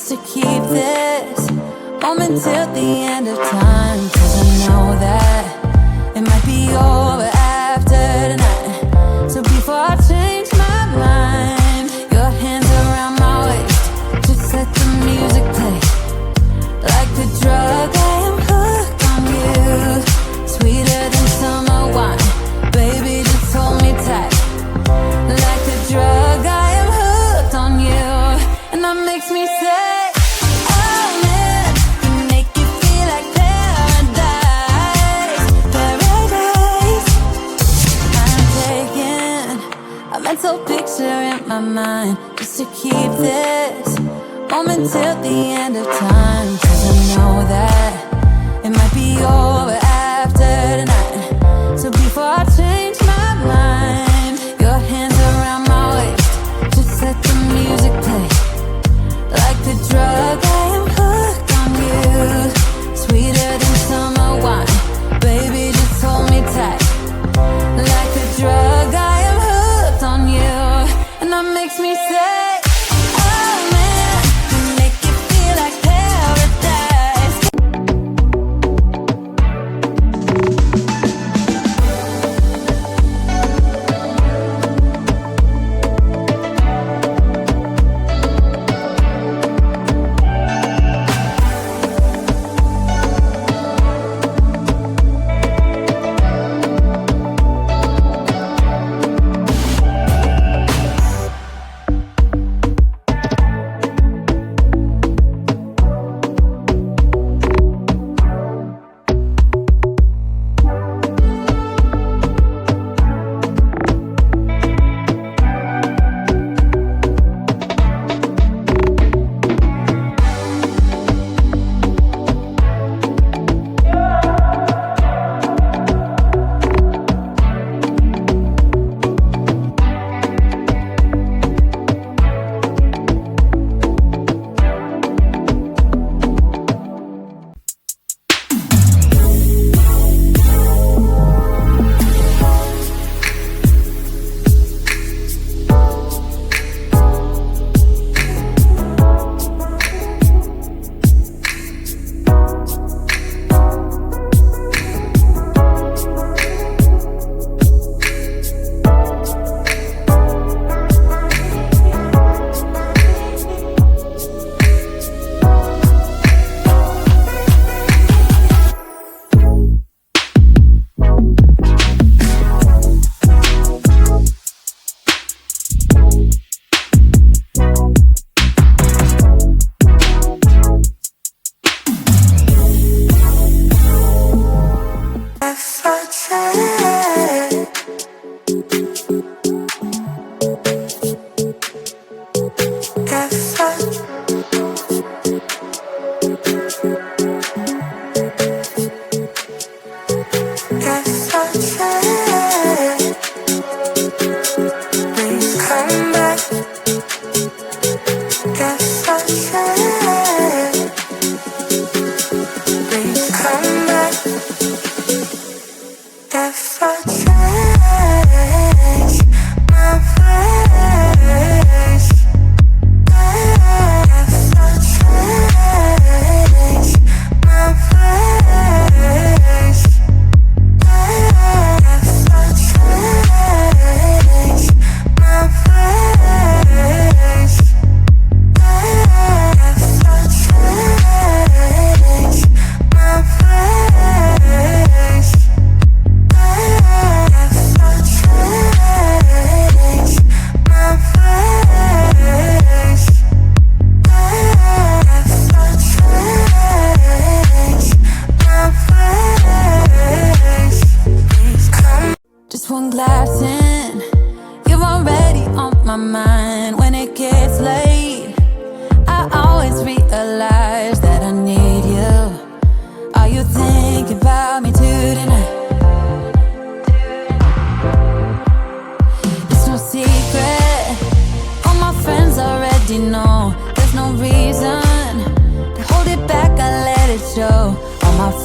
just to keep this moment till the end of time. 'Cause I know that it might be over after tonight. So before I change my mind, your hands around my waist, just let the music play. Like a drug, I am hooked on you. Sweeter than summer wine, baby, just hold me tight. Like a drug, I am hooked on you. And that makes me say, oh man, you make it feel like paradise, paradise. I'm taking a mental picture in my mind, just to keep this moment till the end of time. 'Cause I know that it might be over after tonight. So before I change my mind, your hands around my waist, just let the music play. Like a drug, I am hooked on you. Sweeter than summer wine, baby, just hold me tight. Like a drug, I am hooked on you. And that makes me say, oh man, you make it feel like paradise.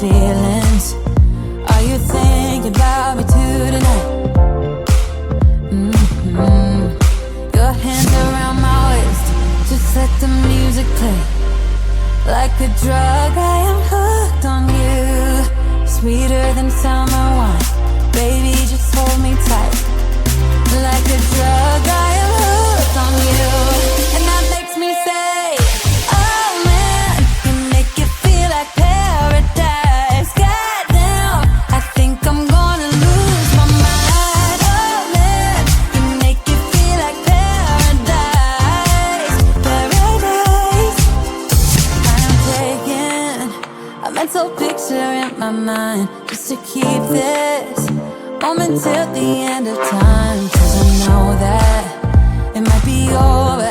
feelings. Are you thinking about me too tonight? Your hands around my waist, just let the music play. Like a drug, I am hooked on you. Sweeter than summer wine. Baby, just hold me tight. Like a drug, I am hooked on you. And that makes me say, oh man, you make it feel like paradise. Goddamn, I think I'm gonna lose my mind. Oh man, you make it feel like paradise. Paradise. I am taking a mental picture in my mind just to keep this moment till the end of time. 'Cause I know that it might be over